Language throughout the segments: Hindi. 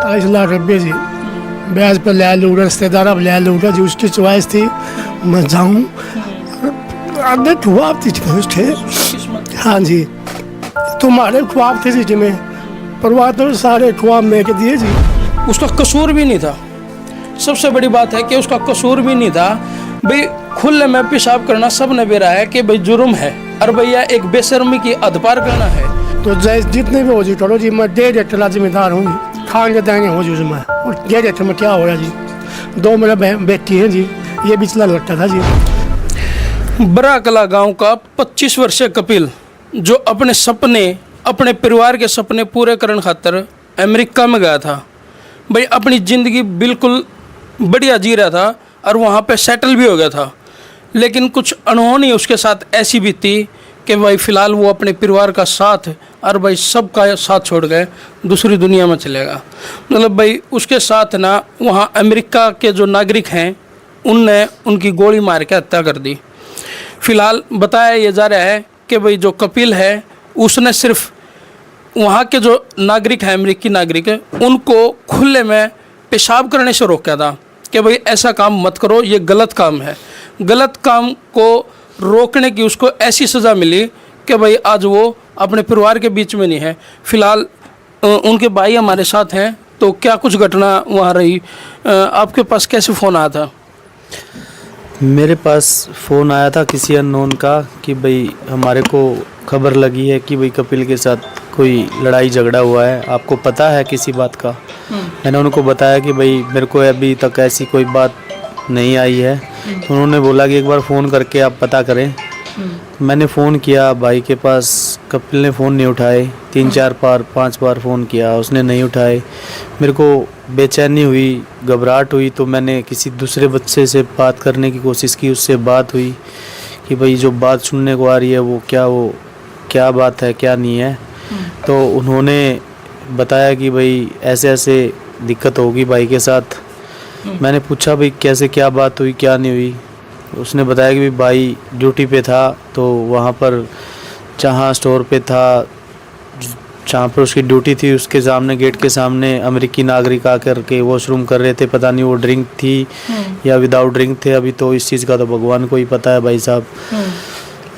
45 लाख रुपये जी ब्याज पर ले लूँ, रिश्तेदार अब ले लूँगा जी। उसकी चॉइस थी मैं जाऊँ, आगे ख्वाब थी थे। हाँ जी, तुम्हारे ख्वाब थे जी जिमें परवाह तो सारे ख्वाब में के दिए जी। उसका कसूर भी नहीं था। सबसे बड़ी बात है कि उसका कसूर भी नहीं था। भाई खुले में पेशाब करना सब ने बेरा है कि भाई जुर्म है, और भैया एक बेशर्मी की हद पार करना है। तो जैसे जितने भी हो जी करो जी, मैं 1.5 टला जिम्मेदार हूँ जी, खाएंगे देंगे हो जी मैं। और 1.5 में क्या हो रहा जी, 2 मेरा बेटी है जी, ये बिचला लट्टा था जी। बराकला गांव का 25 वर्षीय कपिल जो अपने सपने, अपने परिवार के सपने पूरे करने खातर अमेरिका में गया था। भाई अपनी ज़िंदगी बिल्कुल बढ़िया जी रहा था और वहाँ पे सेटल भी हो गया था, लेकिन कुछ अनहोनी उसके साथ ऐसी बीती कि भाई फ़िलहाल वो अपने परिवार का साथ और भाई सबका साथ छोड़ गए दूसरी दुनिया में चलेगा। मतलब भाई उसके साथ ना वहाँ अमेरिका के जो नागरिक हैं उनने उनकी गोली मार के हत्या कर दी। फ़िलहाल बताया ये जा रहा है कि भाई जो कपिल है उसने सिर्फ वहाँ के जो नागरिक हैं, अमेरिकी नागरिक है, उनको खुले में पेशाब करने से रोका था कि भाई ऐसा काम मत करो, ये गलत काम है। गलत काम को रोकने की उसको ऐसी सज़ा मिली कि भाई आज वो अपने परिवार के बीच में नहीं है। फ़िलहाल उनके भाई हमारे साथ हैं, तो क्या कुछ घटना वहाँ रही, आपके पास कैसे फ़ोन आया था? मेरे पास फ़ोन आया था किसी अननोन का कि भाई हमारे को खबर लगी है कि भाई कपिल के साथ कोई लड़ाई झगड़ा हुआ है, आपको पता है किसी बात का? मैंने उनको बताया कि भाई मेरे को अभी तक ऐसी कोई बात नहीं आई है। तो उन्होंने बोला कि एक बार फ़ोन करके आप पता करें। मैंने फ़ोन किया भाई के पास, कपिल ने फ़ोन नहीं उठाए। 3-4 बार 5 बार फ़ोन किया, उसने नहीं उठाए। मेरे को बेचैनी हुई, घबराहट हुई, तो मैंने किसी दूसरे बच्चे से बात करने की कोशिश की। उससे बात हुई कि भाई जो बात सुनने को आ रही है वो क्या बात है, क्या नहीं है। तो उन्होंने बताया कि भाई ऐसे ऐसे दिक्कत होगी भाई के साथ। मैंने पूछा भाई कैसे, क्या बात हुई, क्या नहीं हुई। उसने बताया कि भाई ड्यूटी पे था, तो वहाँ पर जहाँ स्टोर पे था, जहाँ पर उसकी ड्यूटी थी, उसके सामने गेट के सामने अमेरिकी नागरिक आकर के वॉशरूम कर रहे थे। पता नहीं वो ड्रिंक थी या विदाउट ड्रिंक थे, अभी तो इस चीज़ का तो भगवान को ही पता है भाई साहब।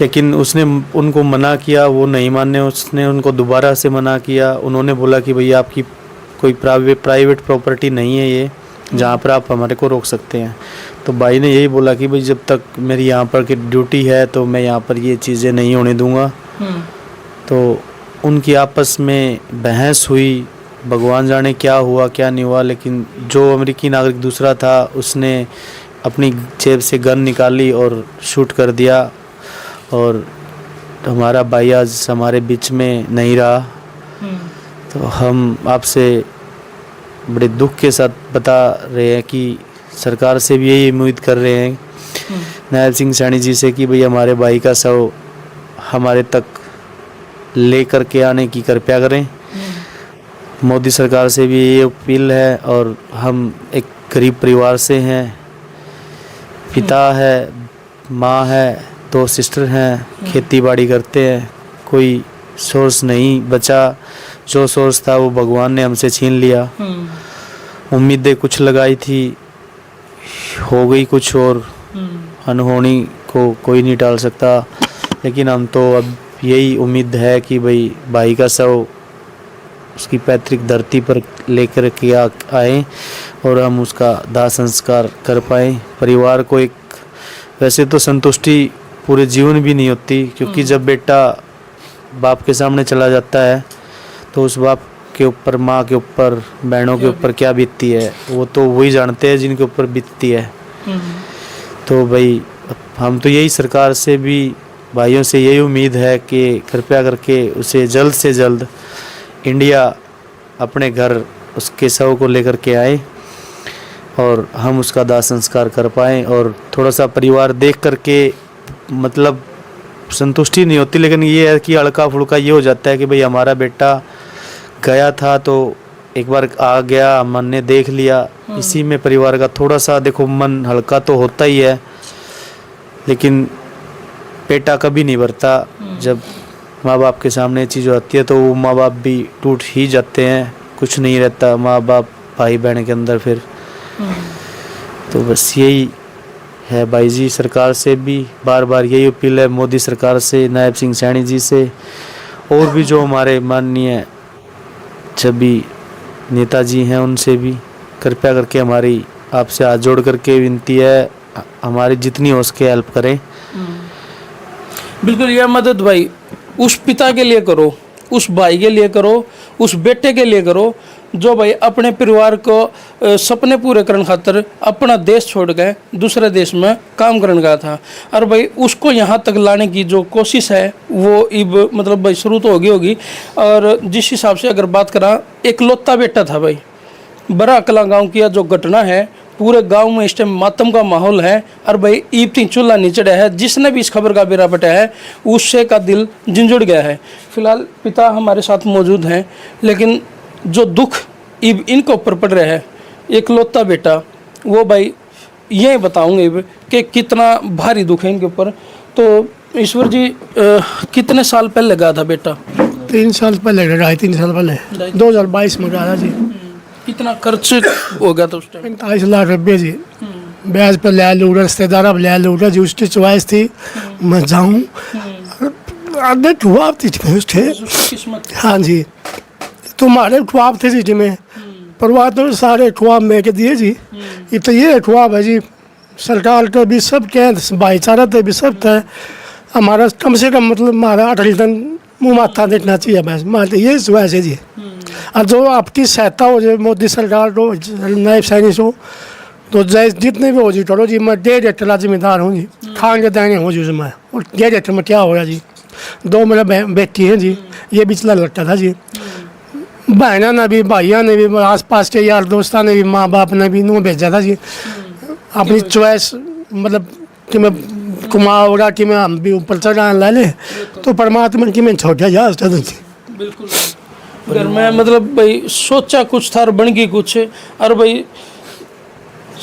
लेकिन उसने उनको मना किया, वो नहीं माने। उसने उनको दोबारा से मना किया। उन्होंने बोला कि भैया आपकी कोई प्राइवेट प्रॉपर्टी नहीं है ये, जहाँ पर आप हमारे को रोक सकते हैं। तो भाई ने यही बोला कि भाई जब तक मेरी यहाँ पर की ड्यूटी है तो मैं यहाँ पर ये चीज़ें नहीं होने दूँगा। तो उनकी आपस में बहस हुई, भगवान जाने क्या हुआ क्या नहीं हुआ। लेकिन जो अमेरिकी नागरिक दूसरा था उसने अपनी जेब से गन निकाली और शूट कर दिया, और हमारा भाई आज हमारे बीच में नहीं रहा। तो हम आपसे बड़े दुख के साथ बता रहे हैं कि सरकार से भी यही उम्मीद कर रहे हैं नायब सिंह सैनी जी से कि भाई हमारे भाई का शव हमारे तक लेकर के आने की कृपया करें। मोदी सरकार से भी ये अपील है। और हम एक गरीब परिवार से हैं, पिता है, माँ है, 2 सिस्टर हैं, खेती बाड़ी करते हैं, कोई सोर्स नहीं बचा। जो सोर्स था वो भगवान ने हमसे छीन लिया। उम्मीदें कुछ लगाई थी, हो गई कुछ और। अनहोनी को कोई नहीं टाल सकता। लेकिन हम तो अब यही उम्मीद है कि भाई का शव उसकी पैतृक धरती पर लेकर के आए और हम उसका दाह संस्कार कर पाएँ। परिवार को एक वैसे तो संतुष्टि पूरे जीवन भी नहीं होती, क्योंकि जब बेटा बाप के सामने चला जाता है तो उस बाप के ऊपर, माँ के ऊपर, बहनों के ऊपर क्या बीतती है वो तो वही जानते हैं जिनके ऊपर बीतती है। तो भाई हम तो यही सरकार से भी, भाइयों से यही उम्मीद है कि कृपया करके उसे जल्द से जल्द इंडिया अपने घर उसके शव को लेकर के आए और हम उसका दाह संस्कार कर पाएँ। और थोड़ा सा परिवार देख करके मतलब संतुष्टि नहीं होती, लेकिन ये है कि हल्का फुल्का ये हो जाता है कि भाई हमारा बेटा गया था तो एक बार आ गया, मन ने देख लिया। इसी में परिवार का थोड़ा सा देखो मन हल्का तो होता ही है, लेकिन पेटा कभी नहीं भरता। जब माँ बाप के सामने चीज़ आती है तो वो माँ बाप भी टूट ही जाते हैं। कुछ नहीं रहता माँ बाप भाई बहन के अंदर फिर। तो बस यही है भाई जी, सरकार से भी बार बार यही अपील है, मोदी सरकार से, नायब सिंह सैनी जी से, और भी जो हमारे माननीय सभी नेताजी हैं उनसे भी कृपया करके हमारी आपसे हाथ जोड़ करके विनती है, हमारी जितनी हो सके हेल्प करें। बिल्कुल, यह मदद भाई उस पिता के लिए करो, उस भाई के लिए करो, उस बेटे के लिए करो जो भाई अपने परिवार को सपने पूरे करने खातिर अपना देश छोड़ के दूसरे देश में काम करने गया था। और भाई उसको यहाँ तक लाने की जो कोशिश है वो अब मतलब भाई शुरू तो होगी। और जिस हिसाब से अगर बात करा, एकलौता बेटा था भाई। बड़ा अकला गांव की जो घटना है, पूरे गांव में इस टाइम मातम का माहौल है। और भाई ईपती चूल्हा नीचे है, जिसने भी इस खबर का बेरा बटा है उससे का दिल झंझुड़ गया है। फिलहाल पिता हमारे साथ मौजूद हैं, लेकिन जो दुख इब इनके ऊपर पड़ रहा है, एकलौता बेटा, वो भाई ये बताऊंगे इब कि कितना भारी दुख है इनके ऊपर। तो ईश्वर जी, कितने साल पहले गया था बेटा? 3 साल पहले, 2.5-3 साल पहले 2022 में गया था जी। कितना खर्च हो गया था उस टाइम? 45 लाख रुपये जी। ब्याज पर ले लूट, रिश्तेदार अब ले लूट जी। उसकी चॉइस थी मैं जाऊँ, आधे ख्वाब थी उसके। किस्मत। हाँ जी, तुम्हारे ख्वाब थे जी में, परवाह तो सारे ख्वाब में के दिए जी। ये तो ये ख्वाब है जी, सरकार का भी सब कह, भाईचारा तो भी सब था हमारा, कम से कम मतलब हमारा 8 दिन मुँह माथा देखना चाहिए बस, मारते ये वैसे जी। और जो आपकी सहायता हो जाए मोदी सरकार को, नायब सैनी को, तो जैसे जितने भी हो जी करो जी। मैं 1.5 एकड़ का जिम्मेदार हूँ जी, खान के दाने हो जी मैं। और 1.5 एकड़ में क्या हो रहा जी? 2 मेरा बेटी है जी, ये बिचला लड़का था जी। बहना ने भी, भाइयों ने भी, आस पास के यार दोस्तों ने भी, माँ बाप ने भी नू भेजा था जी। अपनी चॉइस मतलब कि मैं कुमार होगा कि मैं हम भी ऊपर चढ़ाने ला ले, तो परमात्मा की मैं छोटा जा जी। बिल्कुल, अगर मैं मतलब भाई सोचा कुछ था और बन गई कुछ। और भाई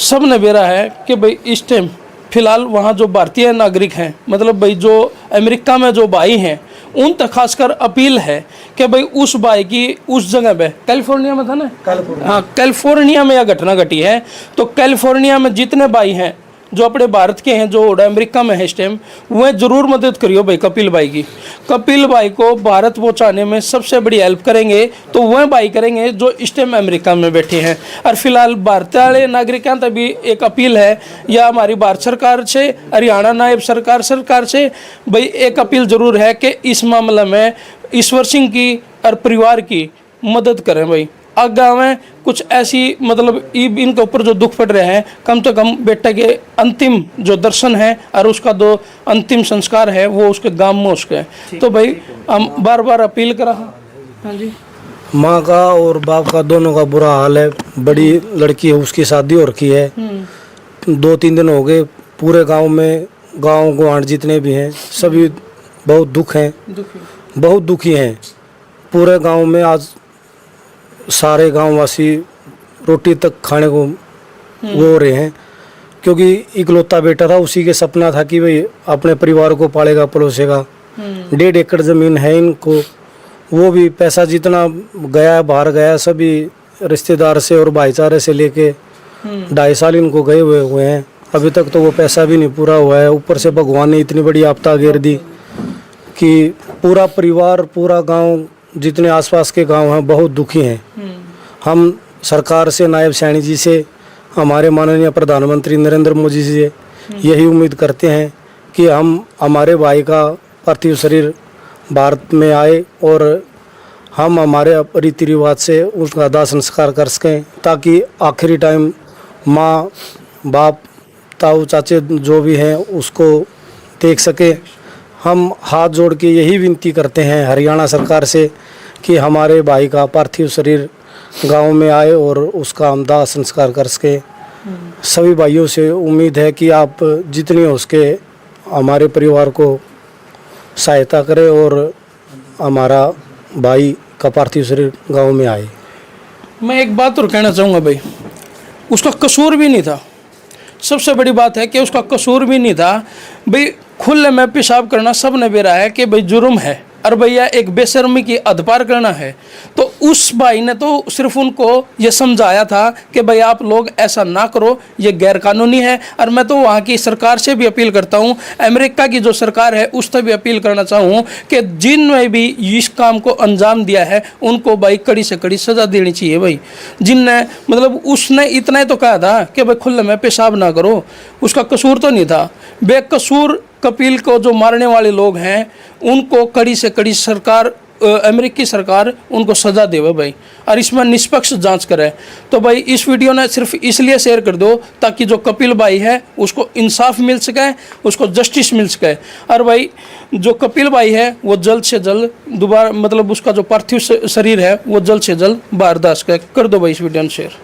सब ने बेरा है कि भाई इस टाइम फिलहाल वहाँ जो भारतीय नागरिक हैं, मतलब भाई जो अमेरिका में जो भाई हैं, उन तक खासकर अपील है कि भाई उस भाई की उस जगह पे, कैलिफोर्निया में था ना, हाँ कैलिफोर्निया में यह घटना घटी है। तो कैलिफोर्निया में जितने भाई हैं जो अपने भारत के हैं, जो अमेरिका में है इस टाइम, वह जरूर मदद करियो भाई कपिल भाई की। कपिल भाई को भारत पहुंचाने में सबसे बड़ी हेल्प करेंगे तो वह भाई करेंगे जो इस टाइम अमेरिका में बैठे हैं। और फिलहाल भारतीय वाले नागरिकों तक भी एक अपील है, या हमारी भारत सरकार से, हरियाणा नायब सरकार से भाई एक अपील जरूर है कि इस मामले में ईश्वर सिंह की और परिवार की मदद करें भाई। आगे में कुछ ऐसी मतलब इनके ऊपर जो दुख पड़ रहे हैं, कम से कम बेटा के अंतिम जो दर्शन है और उसका जो अंतिम संस्कार है वो उसके गांव में उसके। तो भाई हम बार बार अपील करा। हाँ जी, माँ का और बाप का दोनों का बुरा हाल है। बड़ी लड़की है, उसकी शादी हो रखी है, 2-3 दिन हो गए। पूरे गांव में, गांव गुआंढ जितने भी हैं सभी बहुत दुख हैं, बहुत दुखी हैं। पूरे गांव में आज सारे गांववासी रोटी तक खाने को वो हो रहे हैं, क्योंकि इकलौता बेटा था, उसी के सपना था कि भाई अपने परिवार को पालेगा पलोसेगा। 1.5 एकड़ ज़मीन है इनको, वो भी पैसा जितना गया बाहर गया, सभी रिश्तेदार से और भाईचारे से लेके 2.5 साल इनको गए हुए हैं, अभी तक तो वो पैसा भी नहीं पूरा हुआ है। ऊपर से भगवान ने इतनी बड़ी आपदा घेर दी कि पूरा परिवार, पूरा गाँव, जितने आसपास के गांव हैं बहुत दुखी हैं। हम सरकार से, नायब सैनी जी से, हमारे माननीय प्रधानमंत्री नरेंद्र मोदी जी से यही उम्मीद करते हैं कि हमारे भाई का पार्थिव शरीर भारत में आए और हम हमारे रीति रिवाज से उसका दाह संस्कार कर सकें, ताकि आखिरी टाइम माँ बाप ताऊ चाचे जो भी हैं उसको देख सके। हम हाथ जोड़ के यही विनती करते हैं हरियाणा सरकार से कि हमारे भाई का पार्थिव शरीर गांव में आए और उसका हम दाह संस्कार कर सके। सभी भाइयों से उम्मीद है कि आप जितनी हो सके हमारे परिवार को सहायता करें और हमारा भाई का पार्थिव शरीर गांव में आए। मैं एक बात और कहना चाहूँगा भाई, उसका कसूर भी नहीं था। सबसे बड़ी बात है कि उसका कसूर भी नहीं था भाई। खुले में पेशाब करना सब ने बेरा है कि भाई जुर्म है, और भैया एक बेशर्मी की अधपार करना है। तो उस भाई ने तो सिर्फ उनको ये समझाया था कि भाई आप लोग ऐसा ना करो, ये गैरकानूनी है। और मैं तो वहाँ की सरकार से भी अपील करता हूँ, अमेरिका की जो सरकार है उससे भी अपील करना चाहूँ कि जिनने भी इस काम को अंजाम दिया है उनको भाई कड़ी से कड़ी सज़ा देनी चाहिए भाई। जिनने मतलब उसने इतना ही तो कहा था कि भाई खुले में पेशाब ना करो, उसका कसूर तो नहीं था। बेकसूर कपिल को जो मारने वाले लोग हैं उनको कड़ी से कड़ी सरकार, अमेरिकी सरकार उनको सज़ा देवे भाई, और इसमें निष्पक्ष जांच करे। तो भाई इस वीडियो ने सिर्फ इसलिए शेयर कर दो ताकि जो कपिल भाई है उसको इंसाफ मिल सके, उसको जस्टिस मिल सके। और भाई जो कपिल भाई है वो जल्द से जल्द दोबारा मतलब उसका जो पार्थिव शरीर है वो जल्द से जल्द बर्दाश्त कर दो भाई इस वीडियो में शेयर।